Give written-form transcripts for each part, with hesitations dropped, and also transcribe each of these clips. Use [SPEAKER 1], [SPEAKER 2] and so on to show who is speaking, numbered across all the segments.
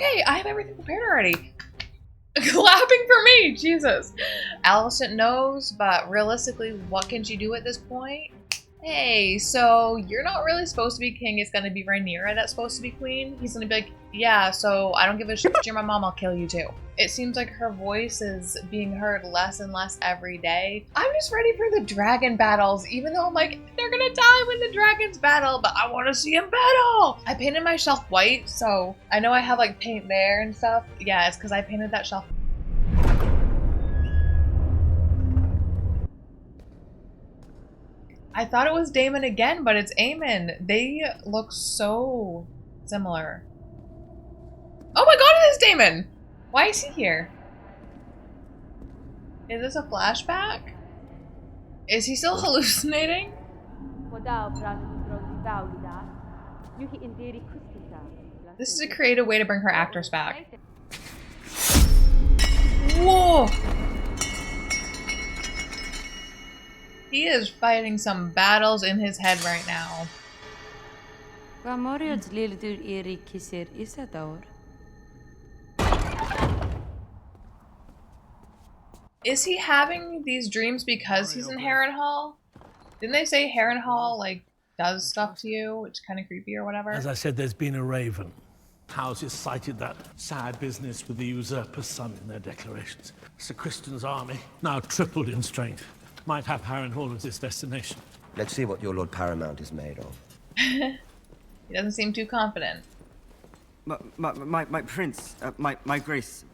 [SPEAKER 1] Okay, I have everything prepared already. Clapping for me, Jesus. Alicent knows, but realistically, what can she do at this point? Hey, so you're not really supposed to be king. It's gonna be Rhaenyra that's supposed to be queen. He's gonna be like, yeah, so I don't give a shit. You're my mom, I'll kill you too. It seems like her voice is being heard less and less every day. I'm just ready for the dragon battles, even though I'm like, they're gonna die when the dragons battle, but I want to see them battle. I painted my shelf white, so I know I have like paint there and stuff. Yeah, it's because I painted that shelf. I thought it was Daemon again, but it's Aemond. They look so similar. Oh my god, it is Daemon! Why is he here? Is this a flashback? Is he still hallucinating? This is a creative way to bring her actors back. Whoa! He is fighting some battles in his head right now. Is he having these dreams because he's in Harrenhal? Didn't they say Harrenhal, like, does stuff to you? It's kind of creepy or whatever.
[SPEAKER 2] As I said, there's been a raven. Houses cited that sad business with the usurper's son in their declarations. Sir Criston's army, now tripled in strength, might have Harrenhal as its destination.
[SPEAKER 3] Let's see what your Lord Paramount is made of.
[SPEAKER 1] He doesn't seem too confident.
[SPEAKER 4] My prince, my grace,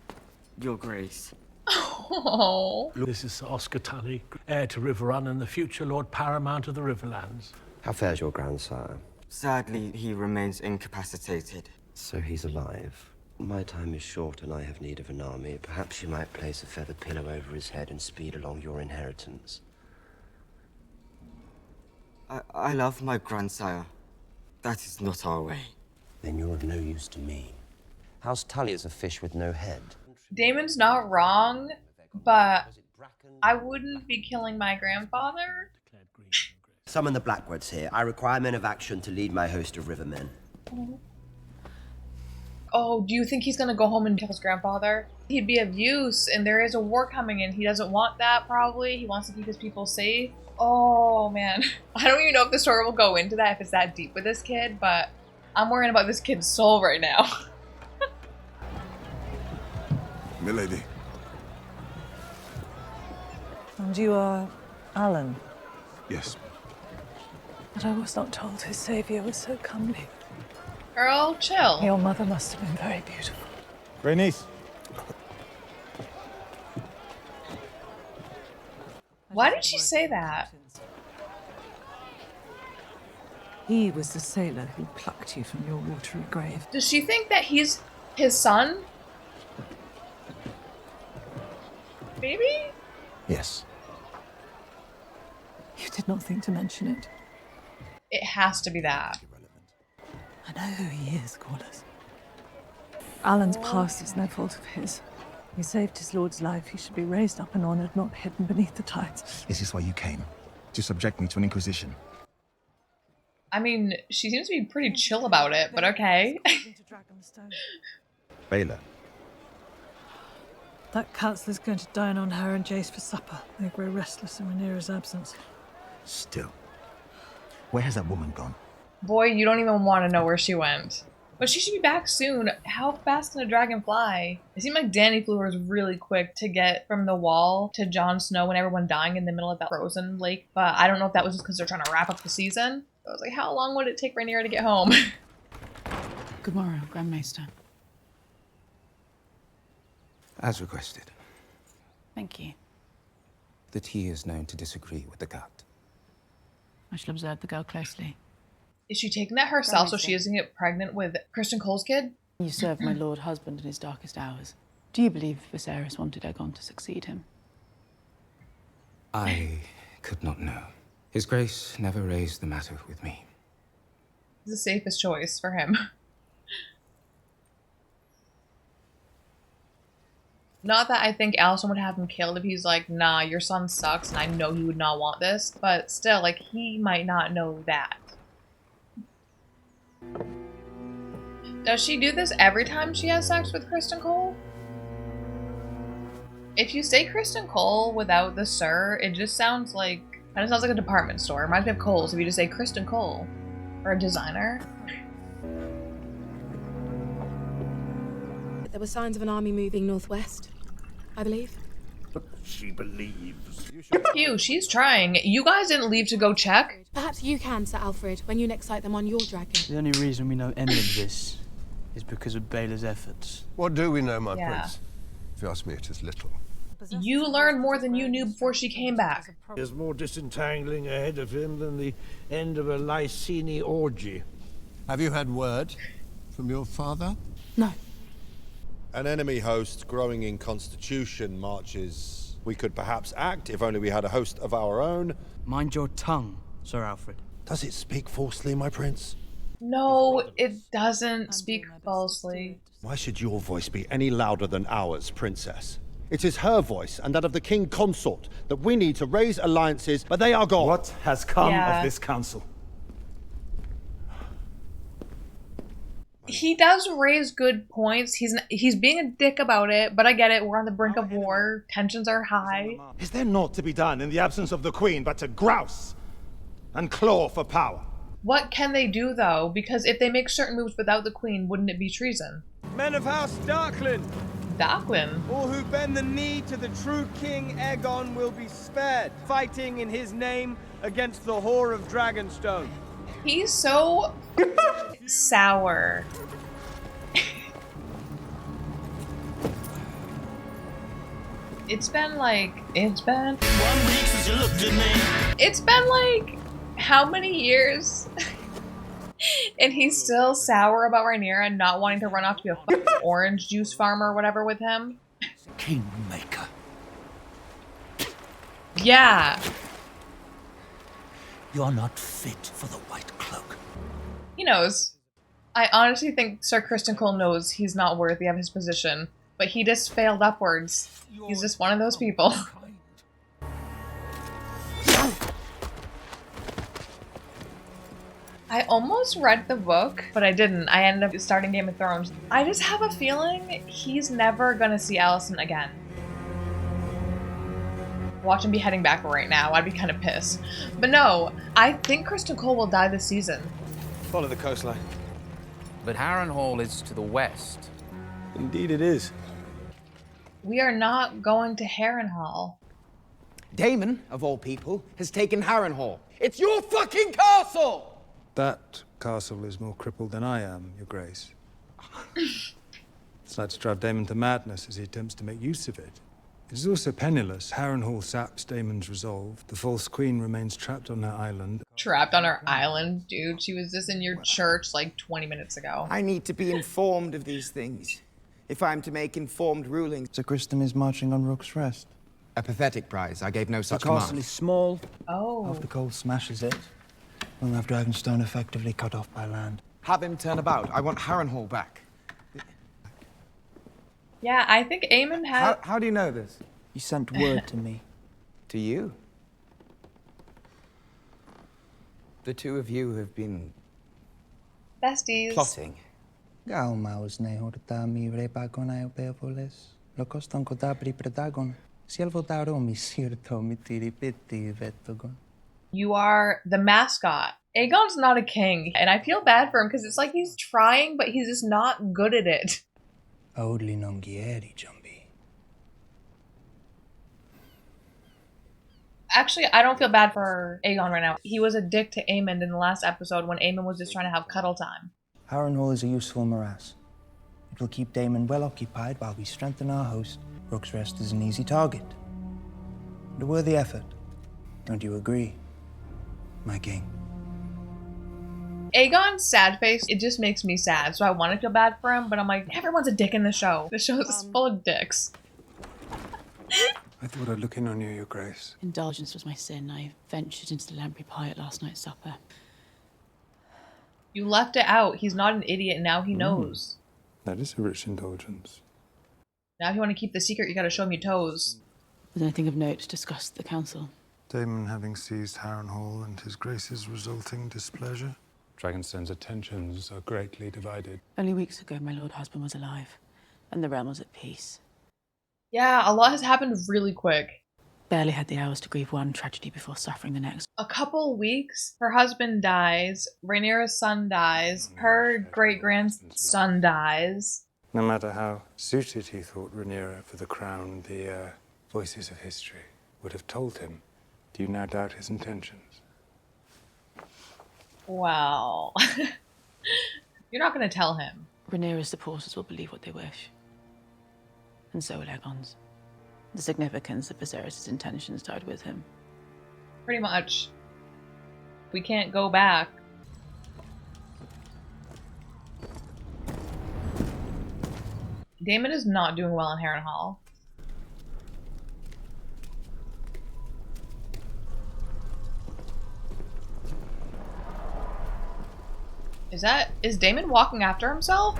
[SPEAKER 4] your grace.
[SPEAKER 1] Oh.
[SPEAKER 2] This is Sir Oscar Tully, heir to River Run and the future Lord Paramount of the Riverlands.
[SPEAKER 3] How fares your grandsire?
[SPEAKER 4] Sadly, he remains incapacitated.
[SPEAKER 3] So he's alive. My time is short and I have need of an army. Perhaps you might place a feather pillow over his head and speed along your inheritance.
[SPEAKER 4] I love my grandsire. That is not our way.
[SPEAKER 3] Then you're of no use to me. House Tully is a fish with no head.
[SPEAKER 1] Damon's not wrong, but I wouldn't be killing my grandfather.
[SPEAKER 3] Summon the Blackwoods here. I require men of action to lead my host of rivermen.
[SPEAKER 1] Oh, do you think he's gonna go home and kill his grandfather? He'd be of use, and there is a war coming in. He doesn't want that, probably. He wants to keep his people safe. Oh, man. I don't even know if the story will go into that, if it's that deep with this kid, but I'm worrying about this kid's soul right now.
[SPEAKER 5] Milady.
[SPEAKER 6] And you are Alan?
[SPEAKER 5] Yes.
[SPEAKER 6] But I was not told his savior was so comely.
[SPEAKER 1] Girl, chill.
[SPEAKER 6] Your mother must have been very beautiful.
[SPEAKER 5] Rhaenys.
[SPEAKER 1] Why did she say that?
[SPEAKER 6] He was the sailor who plucked you from your watery grave.
[SPEAKER 1] Does she think that he's his son? Maybe?
[SPEAKER 5] Yes.
[SPEAKER 6] You did not think to mention it.
[SPEAKER 1] It has to be that.
[SPEAKER 6] I know who he is, Corliss. Alan's past is no fault of his. He saved his lord's life. He should be raised up and honored, not hidden beneath the tides.
[SPEAKER 5] Is this why you came? To subject me to an inquisition?
[SPEAKER 1] I mean, she seems to be pretty chill about it, but okay.
[SPEAKER 6] Into Dragonstone.
[SPEAKER 5] Baylor.
[SPEAKER 6] That councillor's going to dine on her and Jace for supper. They grow restless in Rhaenyra's absence.
[SPEAKER 5] Still. Where has that woman gone?
[SPEAKER 1] Boy, you don't even want to know where she went. But she should be back soon. How fast can a dragon fly? It seemed like Dany flew hers really quick to get from the wall to Jon Snow and everyone dying in the middle of that frozen lake. But I don't know if that was just because they're trying to wrap up the season. I was like, how long would it take Rhaenyra to get home?
[SPEAKER 7] Good morrow, Grandmaster.
[SPEAKER 8] As requested.
[SPEAKER 7] Thank you.
[SPEAKER 8] The tea is known to disagree with the gut.
[SPEAKER 7] I shall observe the girl closely.
[SPEAKER 1] Is she taking that herself so she doesn't get pregnant with Criston Cole's kid?
[SPEAKER 7] You served my lord husband in his darkest hours. Do you believe Viserys wanted Aegon to succeed him?
[SPEAKER 8] I could not know. His Grace never raised the matter with me.
[SPEAKER 1] It's the safest choice for him. Not that I think Alicent would have him killed if he's like, nah, your son sucks and I know he would not want this. But still, like, he might not know that. Does she do this every time she has sex with Criston Cole? If you say Criston Cole without the sir, it just sounds like, kind of sounds like a department store. It reminds me of Kohl's if you just say Criston Cole. Or a designer.
[SPEAKER 9] There were signs of an army moving northwest, I believe.
[SPEAKER 5] She believes.
[SPEAKER 1] Phew, she's trying. You guys didn't leave to go check?
[SPEAKER 9] Perhaps you can, Sir Alfred, when you next sight them on your dragon.
[SPEAKER 10] The only reason we know any of this is because of Baela's efforts.
[SPEAKER 11] What do we know, my
[SPEAKER 1] Yeah.
[SPEAKER 11] prince? If you ask me, it is little.
[SPEAKER 1] You learned more than you knew before she came back.
[SPEAKER 2] There's more disentangling ahead of him than the end of a Lysini orgy.
[SPEAKER 11] Have you had word from your father?
[SPEAKER 9] No.
[SPEAKER 12] An enemy host growing in constitution marches. We could perhaps act if only we had a host of our own.
[SPEAKER 10] Mind your tongue, Sir Alfred.
[SPEAKER 12] Does it speak falsely, my prince?
[SPEAKER 1] No, it doesn't speak falsely.
[SPEAKER 12] Why should your voice be any louder than ours, princess? It is her voice and that of the king consort that we need to raise alliances, but they are gone.
[SPEAKER 5] What has come
[SPEAKER 1] Yeah.
[SPEAKER 5] of this council?
[SPEAKER 1] He does raise good points. He's being a dick about it, but I get it. We're on the brink of war. Tensions are high.
[SPEAKER 5] Is there naught to be done in the absence of the Queen but to grouse and claw for power?
[SPEAKER 1] What can they do, though? Because if they make certain moves without the queen, wouldn't it be treason?
[SPEAKER 10] Men of House Darklyn,
[SPEAKER 1] Darklyn?
[SPEAKER 10] all who bend the knee to the true King Aegon will be spared, fighting in his name against the whore of Dragonstone.
[SPEAKER 1] He's so sour. It's been like how many years? And he's still sour about Rhaenyra and not wanting to run off to be a fucking orange juice farmer or whatever with him.
[SPEAKER 5] Kingmaker.
[SPEAKER 1] Yeah.
[SPEAKER 5] You're not fit for the White Cloak.
[SPEAKER 1] He knows. I honestly think Sir Criston Cole knows he's not worthy of his position, but he just failed upwards. He's just one of those people. I almost read the book, but I didn't. I ended up starting Game of Thrones. I just have a feeling he's never gonna see Alicent again. Watch him be heading back right now. I'd be kind of pissed. But no, I think Criston Cole will die this season.
[SPEAKER 10] Follow the coastline.
[SPEAKER 8] But Harrenhal is to the west.
[SPEAKER 10] Indeed it is.
[SPEAKER 1] We are not going to Harrenhal.
[SPEAKER 13] Daemon, of all people, has taken Harrenhal. It's your fucking castle!
[SPEAKER 14] That castle is more crippled than I am, Your Grace. It's like to drive Daemon to madness as he attempts to make use of it. It is also penniless. Harrenhal saps Daemon's resolve. The false queen remains trapped on her island.
[SPEAKER 1] Trapped on her island? Dude, she was just in your church like 20 minutes ago.
[SPEAKER 13] I need to be informed of these things, if I'm to make informed rulings.
[SPEAKER 10] Sir Criston is marching on Rook's Rest.
[SPEAKER 13] A pathetic prize. I gave no such
[SPEAKER 10] The castle
[SPEAKER 13] command.
[SPEAKER 10] is small.
[SPEAKER 1] Oh.
[SPEAKER 10] After Cole smashes it, we'll have Dragonstone effectively cut off by land.
[SPEAKER 13] Have him turn about. I want Harrenhal back.
[SPEAKER 1] Yeah, I think Aemond had...
[SPEAKER 13] How do you know this?
[SPEAKER 10] He sent word to me.
[SPEAKER 13] To you? The two of you have been
[SPEAKER 1] besties.
[SPEAKER 13] plotting.
[SPEAKER 10] Gaumaus ne horta mi repagonai opevoles. Lokoston kodabri predagon. Sielvotaro mi sirto mi tiripiti vetogon.
[SPEAKER 1] You are the mascot. Aegon's not a king, and I feel bad for him because it's like he's trying, but he's just not good at it.
[SPEAKER 10] Audli non gieri, Jumbi.
[SPEAKER 1] Actually, I don't feel bad for Aegon right now. He was a dick to Aemond in the last episode when Aemond was just trying to have cuddle time.
[SPEAKER 10] Harrenhal is a useful morass. It will keep Daemon well occupied while we strengthen our host. Rook's Rest is an easy target. And a worthy effort. Don't you agree, my king?
[SPEAKER 1] Aegon's sad face, it just makes me sad, so I want to feel bad for him, but I'm like, everyone's a dick in the show. The show is full of dicks.
[SPEAKER 14] I thought I'd look in on you, Your Grace.
[SPEAKER 7] Indulgence was my sin. I ventured into the lamprey pie at last night's supper.
[SPEAKER 1] You left it out. He's not an idiot, and now he knows.
[SPEAKER 14] That is a rich indulgence.
[SPEAKER 1] Now if you want to keep the secret, you gotta show him your toes.
[SPEAKER 7] Was anything of note discussed at the council?
[SPEAKER 14] Daemon having seized Harrenhal and his Grace's resulting displeasure. Dragonstone's attentions are greatly divided.
[SPEAKER 7] Only weeks ago, my lord husband was alive, and the realm was at peace.
[SPEAKER 1] Yeah, a lot has happened really quick.
[SPEAKER 7] Barely had the hours to grieve one tragedy before suffering the next.
[SPEAKER 1] A couple weeks, her husband dies, Rhaenyra's son dies, her great-grandson dies.
[SPEAKER 14] No matter how suited he thought Rhaenyra for the crown, the voices of history would have told him. Do you now doubt his intentions?
[SPEAKER 1] Well, you're not going to tell him.
[SPEAKER 7] Rhaenyra's supporters will believe what they wish. And so will Aegon's. The significance of Viserys' intentions died with him.
[SPEAKER 1] Pretty much. We can't go back. Daemon is not doing well in Harrenhal. Is Daemon walking after himself?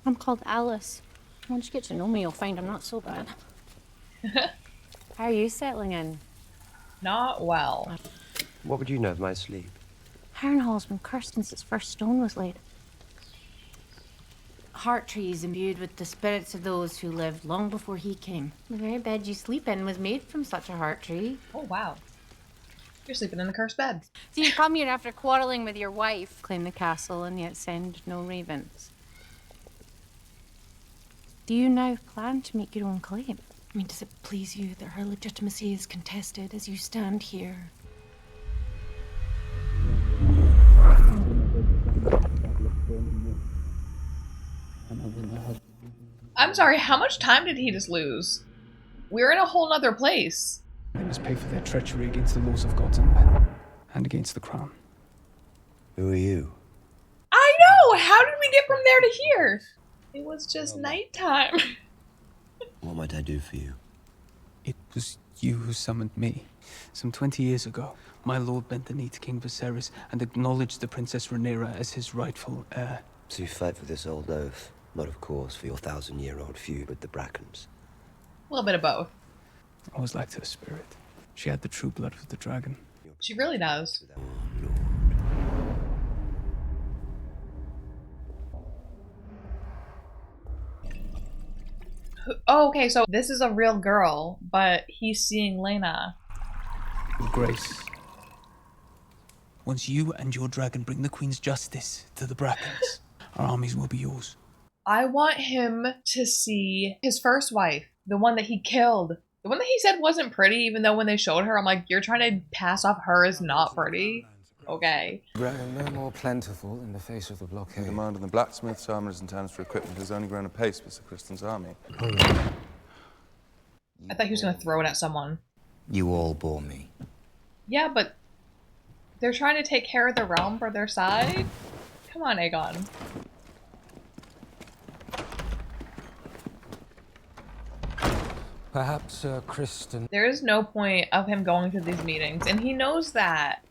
[SPEAKER 15] I'm called Alys. Once you get to know me, you'll find I'm not so bad. How are you settling in?
[SPEAKER 1] Not well.
[SPEAKER 3] What would you know of my sleep?
[SPEAKER 15] Harrenhal's been cursed since its first stone was laid. Heart trees imbued with the spirits of those who lived long before he came. The very bed you sleep in was made from such a heart tree.
[SPEAKER 1] Oh, wow. You're sleeping in the cursed bed.
[SPEAKER 15] So you come here after quarreling with your wife, claim the castle, and yet send no ravens. Do you now plan to make your own claim?
[SPEAKER 9] I mean, does it please you that her legitimacy is contested as you stand here?
[SPEAKER 1] I'm sorry, how much time did he just lose? We're in a whole nother place.
[SPEAKER 16] They must pay for their treachery against the laws of gods and men, and against the crown.
[SPEAKER 3] Who are you?
[SPEAKER 1] I know! How did we get from there to here? It was just nighttime.
[SPEAKER 3] What might I do for you?
[SPEAKER 16] It was you who summoned me. Some 20 years ago, my lord bent the knee to King Viserys and acknowledged the Princess Rhaenyra as his rightful heir.
[SPEAKER 3] So you fight for this old oath, not of course for your 1,000-year-old feud with the Brackens.
[SPEAKER 1] A little bit of both.
[SPEAKER 16] I always liked her spirit. She had the true blood of the dragon.
[SPEAKER 1] She really does. Oh, okay, so this is a real girl, but he's seeing Laena.
[SPEAKER 16] Grace. Once you and your dragon bring the Queen's justice to the Brackens, our armies will be yours.
[SPEAKER 1] I want him to see his first wife, the one that he killed. The one that he said wasn't pretty, even though when they showed her, I'm like, you're trying to pass off her as not pretty? Okay.
[SPEAKER 8] Grown no more plentiful in the face of the blockade.
[SPEAKER 17] The demand on the blacksmiths, armourers, and towns for equipment has only grown apace with Sir Criston's army.
[SPEAKER 1] I thought he was going to throw it at someone.
[SPEAKER 8] You all bore me.
[SPEAKER 1] Yeah, but they're trying to take care of the realm for their side? Come on, Aegon.
[SPEAKER 8] Perhaps Sir Criston...
[SPEAKER 1] There is no point of him going to these meetings, and he knows that.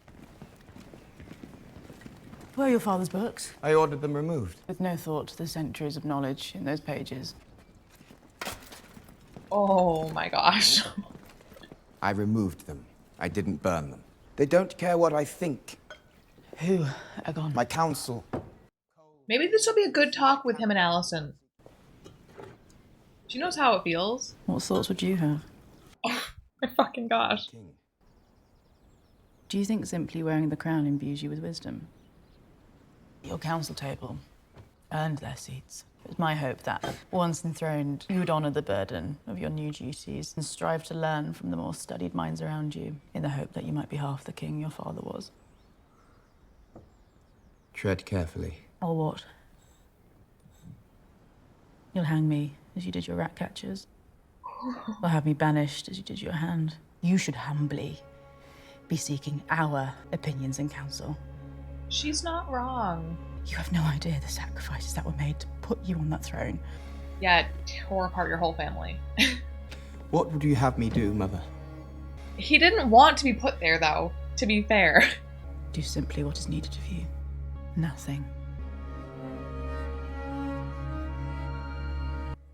[SPEAKER 7] Where are your father's books?
[SPEAKER 13] I ordered them removed.
[SPEAKER 7] With no thought to the centuries of knowledge in those pages.
[SPEAKER 1] Oh my gosh.
[SPEAKER 13] I removed them. I didn't burn them. They don't care what I think.
[SPEAKER 7] Who, Aegon?
[SPEAKER 13] My council.
[SPEAKER 1] Maybe this will be a good talk with him and Alicent. She knows how it feels.
[SPEAKER 7] What thoughts would you have?
[SPEAKER 1] Oh my fucking gosh.
[SPEAKER 7] Do you think simply wearing the crown imbues you with wisdom? Your council table earned their seats. It was my hope that, once enthroned, you would honour the burden of your new duties and strive to learn from the more studied minds around you, in the hope that you might be half the king your father was.
[SPEAKER 8] Tread carefully.
[SPEAKER 7] Or what? You'll hang me as you did your rat catchers. Or have me banished as you did your hand. You should humbly be seeking our opinions and counsel.
[SPEAKER 1] She's not wrong.
[SPEAKER 7] You have no idea the sacrifices that were made to put you on that throne.
[SPEAKER 1] Yeah, it tore apart your whole family.
[SPEAKER 13] What would you have me do, Mother?
[SPEAKER 1] He didn't want to be put there, though, to be fair.
[SPEAKER 7] Do simply what is needed of you. Nothing.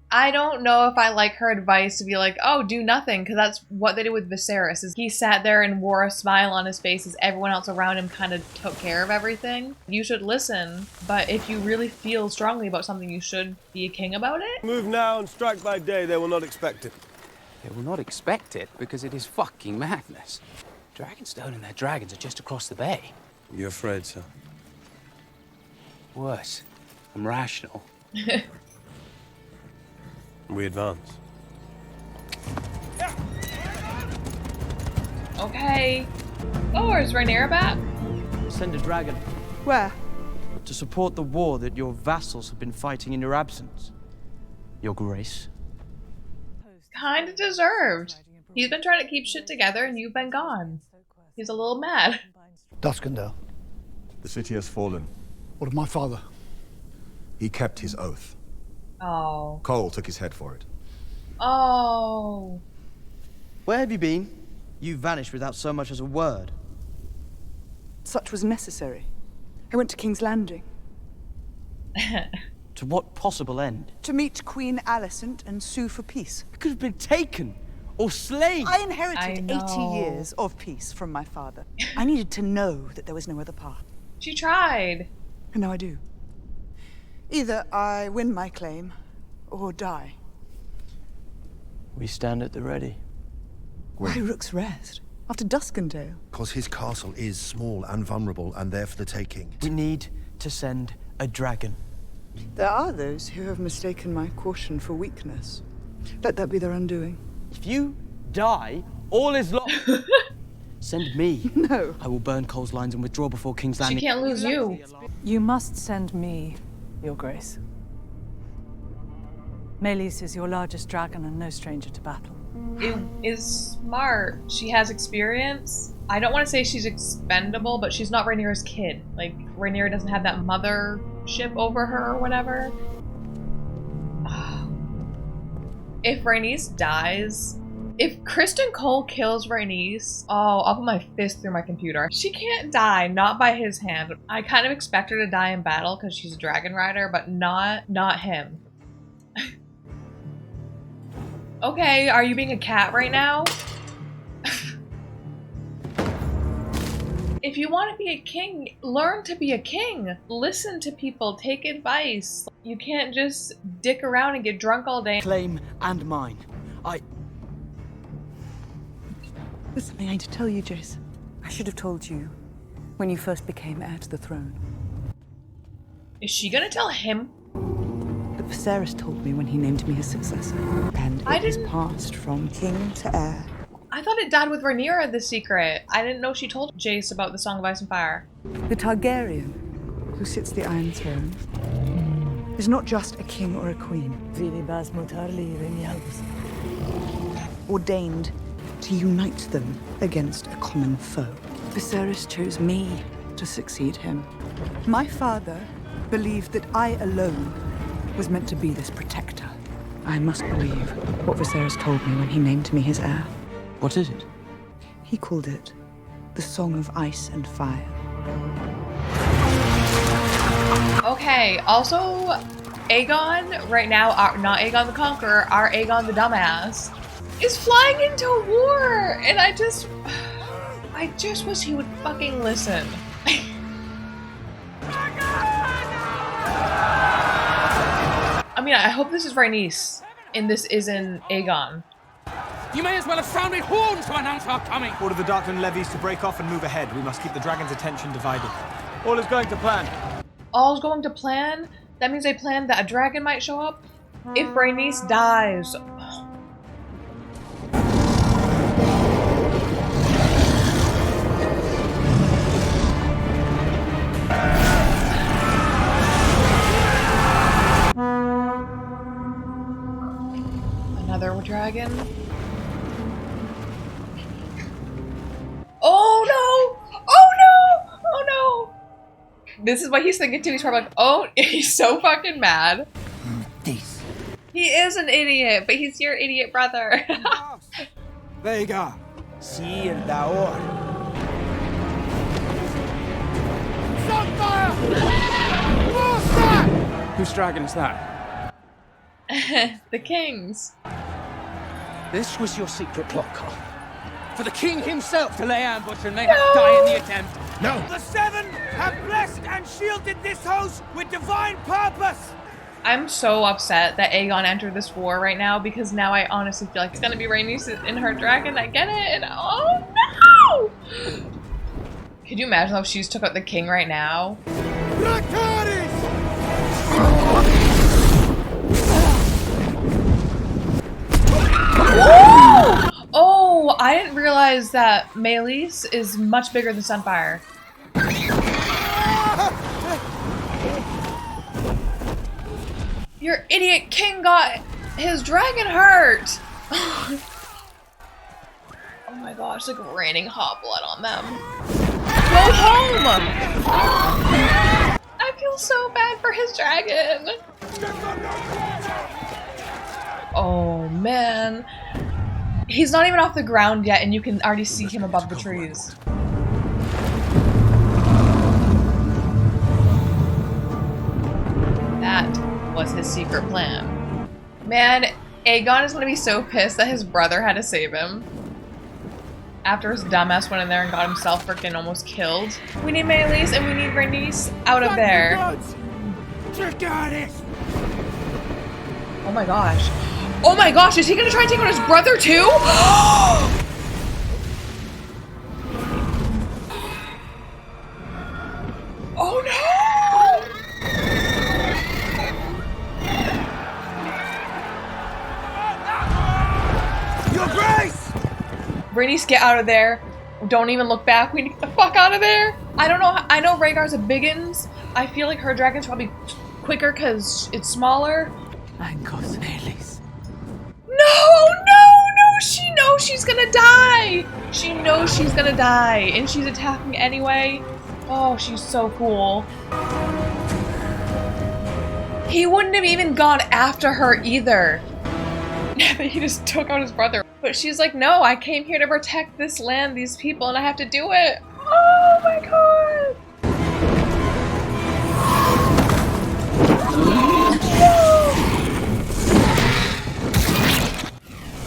[SPEAKER 1] I don't know if I like her advice to be like, oh, do nothing, because that's what they did with Viserys. Is he sat there and wore a smile on his face as everyone else around him kind of took care of everything. You should listen, but if you really feel strongly about something, you should be a king about it.
[SPEAKER 18] Move now and strike by day, they will not expect it.
[SPEAKER 13] They will not expect it because it is fucking madness. Dragonstone and their dragons are just across the bay.
[SPEAKER 18] You're afraid, sir?
[SPEAKER 13] Worse, I'm rational.
[SPEAKER 18] We advance.
[SPEAKER 1] Okay. Oh, is Rhaenyra back?
[SPEAKER 19] Send a dragon.
[SPEAKER 6] Where?
[SPEAKER 19] To support the war that your vassals have been fighting in your absence. Your Grace.
[SPEAKER 1] Kinda deserved. He's been trying to keep shit together and you've been gone. He's a little mad.
[SPEAKER 5] Duskendale.
[SPEAKER 20] The city has fallen.
[SPEAKER 5] What of my father?
[SPEAKER 20] He kept his oath.
[SPEAKER 1] Oh.
[SPEAKER 20] Cole took his head for it.
[SPEAKER 1] Oh.
[SPEAKER 19] Where have you been? You vanished without so much as a word.
[SPEAKER 6] Such was necessary. I went to King's Landing.
[SPEAKER 19] To what possible end?
[SPEAKER 6] To meet Queen Alicent and sue for peace.
[SPEAKER 19] I could have been taken or slain.
[SPEAKER 6] I inherited
[SPEAKER 1] I
[SPEAKER 6] 80
[SPEAKER 1] know.
[SPEAKER 6] years of peace from my father. I needed to know that there was no other path.
[SPEAKER 1] She tried.
[SPEAKER 6] And now I do. Either I win my claim or die.
[SPEAKER 19] We stand at the ready.
[SPEAKER 6] Why Rook's Rest? After Duskendale?
[SPEAKER 20] Because his castle is small and vulnerable and there for the taking.
[SPEAKER 19] We need to send a dragon.
[SPEAKER 6] There are those who have mistaken my caution for weakness. Let that be their undoing.
[SPEAKER 19] If you die, all is lost. Send me.
[SPEAKER 6] No.
[SPEAKER 19] I will burn Cole's lines and withdraw before King's Landing.
[SPEAKER 1] She can't lose you.
[SPEAKER 6] You must send me, Your Grace. Meleys is your largest dragon and no stranger to battle.
[SPEAKER 1] It is smart. She has experience. I don't want to say she's expendable, but she's not Rhaenyra's kid. Like, Rhaenyra doesn't have that mothership over her or whatever. If Rhaenys dies... If Criston Cole kills Rhaenys... Oh, I'll put my fist through my computer. She can't die, not by his hand. I kind of expect her to die in battle because she's a dragon rider, but not him. Okay, are you being a cat right now? If you want to be a king, learn to be a king. Listen to people, take advice. You can't just dick around and get drunk all day.
[SPEAKER 19] Claim and mine.
[SPEAKER 6] There's something I need to tell you, Jace. I should have told you when you first became heir to the throne.
[SPEAKER 1] Is she gonna tell him?
[SPEAKER 6] But Viserys told me when he named me his successor. And it has passed from king to heir.
[SPEAKER 1] I thought it died with Rhaenyra, the secret. I didn't know she told Jace about the Song of Ice and Fire.
[SPEAKER 6] The Targaryen, who sits the Iron Throne, is not just a king or a queen. Ordained to unite them against a common foe. Viserys chose me to succeed him. My father believed that I alone was meant to be this protector. I must believe what Viserys told me when he named me his heir.
[SPEAKER 19] What is it?
[SPEAKER 6] He called it the Song of Ice and Fire.
[SPEAKER 1] Okay, also, Aegon, right now, not Aegon the Conqueror, our Aegon the Dumbass, is flying into war! And I just wish he would fucking listen. I mean, I hope this is Rhaenys, and this isn't Aegon.
[SPEAKER 13] You may as well have sounded horns to announce our coming!
[SPEAKER 21] Order the Darklyn levies to break off and move ahead. We must keep the dragon's attention divided. All is going to plan.
[SPEAKER 1] All's going to plan? That means they planned that a dragon might show up? If Rhaenys dies... Another dragon? Oh no! Oh no! Oh no! This is what he's thinking too. He's probably like, oh, he's so fucking mad.
[SPEAKER 10] This.
[SPEAKER 1] He is an idiot, but he's your idiot brother.
[SPEAKER 10] Vhagar, Sir Daor.
[SPEAKER 13] Whose dragon is that?
[SPEAKER 1] The king's.
[SPEAKER 13] This was your secret plot, Carl. For the king himself to lay ambush and mayhap die in the attempt.
[SPEAKER 5] No!
[SPEAKER 21] The Seven have blessed and shielded this host with divine purpose!
[SPEAKER 1] I'm so upset that Aegon entered this war right now because now I honestly feel like it's gonna be Rhaenys in her dragon. I get it, and oh no! Could you imagine if she's took out the king right now? Oh, I didn't realize that Meleys is much bigger than Sunfyre. Your idiot king got his dragon hurt! Oh my gosh, like raining hot blood on them. Go home! I feel so bad for his dragon. Oh man. He's not even off the ground yet and you can already see him above the trees. That was his secret plan. Man, Aegon is gonna be so pissed that his brother had to save him. After his dumbass went in there and got himself freaking almost killed. We need Meleys and we need Rhaenys out of there. Oh my gosh. Oh my gosh, is he gonna try and take out his brother too? Oh no!
[SPEAKER 21] Your Grace!
[SPEAKER 1] Rhaenys, get out of there. Don't even look back. We need to get the fuck out of there. I don't know. I know Rhaegar's a biggins. I feel like her dragon's probably quicker because it's smaller.
[SPEAKER 7] And goes Meleys.
[SPEAKER 1] No! She knows she's gonna die. She knows she's gonna die, and she's attacking anyway. Oh, she's so cool. He wouldn't have even gone after her either. He just took out his brother. But she's like, no, I came here to protect this land, these people, and I have to do it. Oh my god!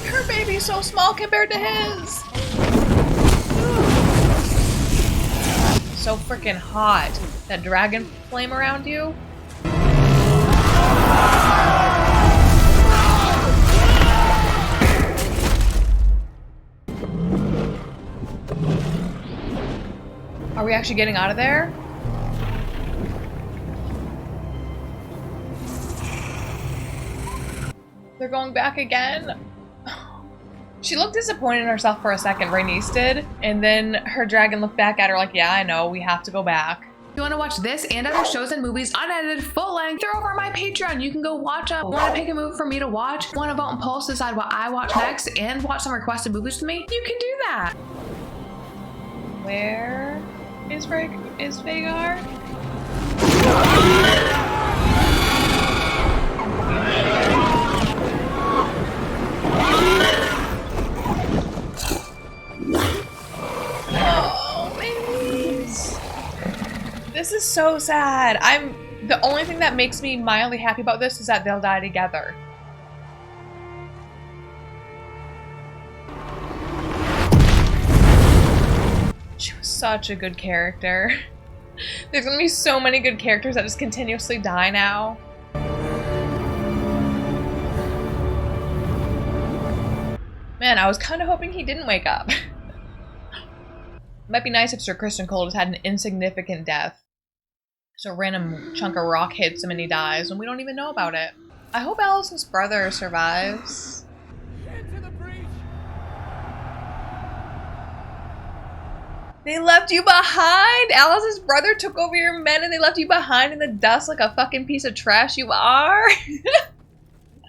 [SPEAKER 1] Her baby's so small compared to his. So freaking hot. That dragon flame around you. Are we actually getting out of there? They're going back again? She looked disappointed in herself for a second, Rhaenys did, and then her dragon looked back at her like, yeah, I know, we have to go back. If you want to watch this and other shows and movies unedited, full length, they're over on my Patreon. You can go watch them. Want to pick a movie for me to watch? Want to vote and poll to decide what I watch next and watch some requested movies with me? You can do that. Where is Vhagar? Oh, Meleys. This is so sad. The only thing that makes me mildly happy about this is that they'll die together. She was such a good character. There's gonna be so many good characters that just continuously die now. Man, I was kind of hoping he didn't wake up. Might be nice if Sir Criston Cole just had an insignificant death. So a random chunk of rock hits him and he dies, and we don't even know about it. I hope Alicent's brother survives. They left you behind! Alice's brother took over your men and they left you behind in the dust like a fucking piece of trash you are!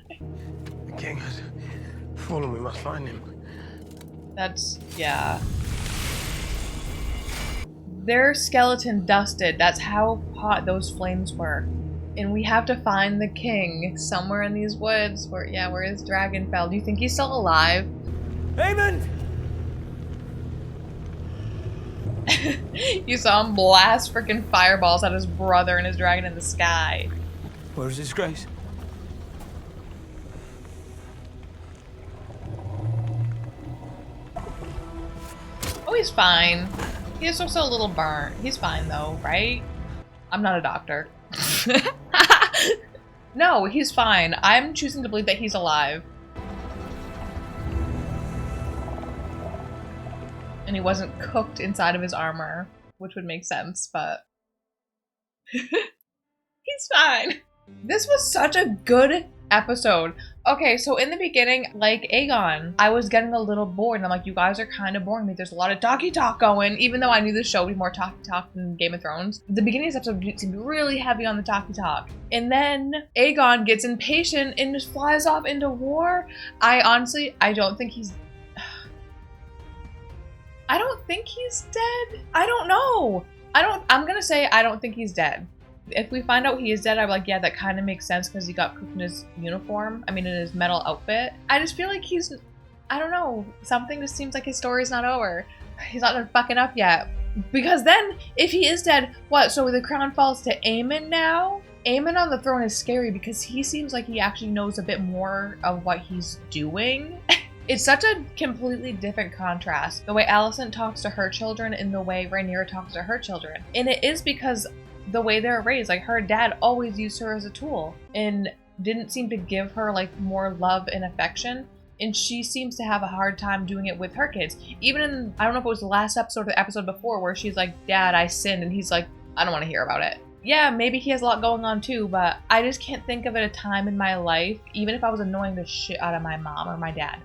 [SPEAKER 18] The king has fallen, we must find him.
[SPEAKER 1] Yeah. Their skeleton dusted. That's how hot those flames were. And we have to find the king somewhere in these woods where his dragon fell. Do you think he's still alive?
[SPEAKER 21] Aemond!
[SPEAKER 1] You saw him blast freaking fireballs at his brother and his dragon in the sky.
[SPEAKER 16] Where's his grace?
[SPEAKER 1] Oh, he's fine. He's just a little burnt. He's fine though, right? I'm not a doctor. No, he's fine. I'm choosing to believe that he's alive. And he wasn't cooked inside of his armor, which would make sense, but he's fine. This was such a good episode. Okay, so in the beginning, like Aegon, I was getting a little bored, and I'm like, you guys are kind of boring me. There's a lot of talky talk going, even though I knew the show would be more talky talk than Game of Thrones. The beginning of this episode seemed really heavy on the talky talk. And then Aegon gets impatient and just flies off into war. I don't think he's... I don't think he's dead. I don't know. I'm gonna say I don't think he's dead. If we find out he is dead, I'm like, yeah, that kind of makes sense because he got cooked in his uniform. I mean, in his metal outfit. I just feel like he's, I don't know, something just seems like his story's not over. He's not done fucking up yet. Because then, if he is dead, what? So the crown falls to Aemond now? Aemond on the throne is scary because he seems like he actually knows a bit more of what he's doing. It's such a completely different contrast. The way Alicent talks to her children and the way Rhaenyra talks to her children. And it is because the way they're raised, like her dad always used her as a tool and didn't seem to give her like more love and affection, and she seems to have a hard time doing it with her kids. Even in, I don't know if it was the last episode or the episode before, where she's like, Dad, I sinned, and he's like, I don't want to hear about it. Yeah, maybe he has a lot going on too, but I just can't think of it a time in my life, even if I was annoying the shit out of my mom or my dad,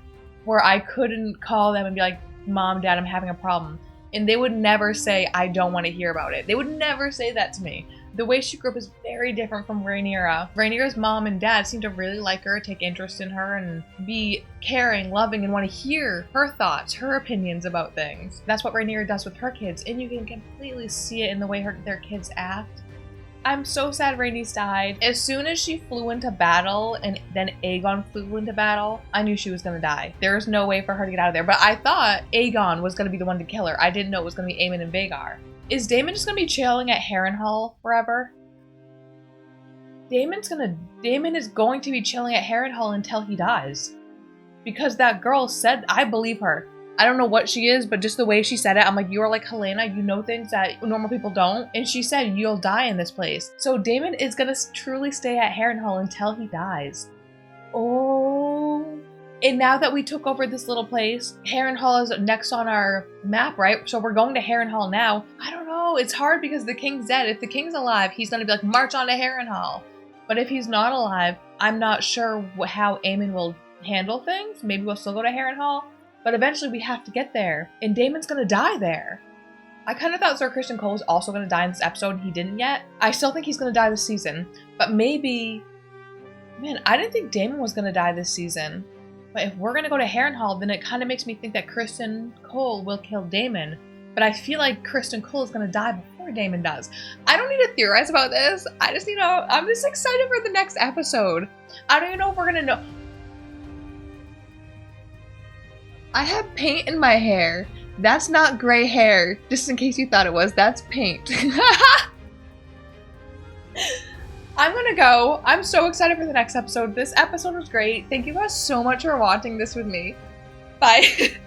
[SPEAKER 1] where I couldn't call them and be like, Mom, Dad, I'm having a problem. And they would never say, I don't want to hear about it. They would never say that to me. The way she grew up is very different from Rhaenyra. Rhaenyra's mom and dad seem to really like her, take interest in her, and be caring, loving, and want to hear her thoughts, her opinions about things. That's what Rhaenyra does with her kids, and you can completely see it in the way their kids act. I'm so sad Rhaenys died. As soon as she flew into battle and then Aegon flew into battle, I knew she was gonna die. There was no way for her to get out of there. But I thought Aegon was gonna be the one to kill her. I didn't know it was gonna be Aemond and Vhagar. Is Daemon just gonna be chilling at Harrenhal forever? Daemon is going to be chilling at Harrenhal until he dies. Because that girl said, I believe her. I don't know what she is, but just the way she said it, I'm like, you are like Helena, you know things that normal people don't. And she said, you'll die in this place. So Daemon is gonna truly stay at Harrenhal until he dies. Oh. And now that we took over this little place, Harrenhal is next on our map, right? So we're going to Harrenhal now. I don't know, it's hard because the king's dead. If the king's alive, he's gonna be like, march on to Harrenhal. But if he's not alive, I'm not sure how Aemon will handle things. Maybe we'll still go to Harrenhal. But eventually we have to get there, and Daemon's gonna die there. I kind of thought Sir Criston Cole was also gonna die in this episode, and he didn't yet. I still think he's gonna die this season, but maybe... Man, I didn't think Daemon was gonna die this season. But if we're gonna go to Harrenhal, then it kind of makes me think that Criston Cole will kill Daemon. But I feel like Criston Cole is gonna die before Daemon does. I don't need to theorize about this. I just, I'm just excited for the next episode. I don't even know if we're gonna know... I have paint in my hair. That's not gray hair, just in case you thought it was. That's paint. I'm gonna go. I'm so excited for the next episode. This episode was great. Thank you guys so much for watching this with me. Bye.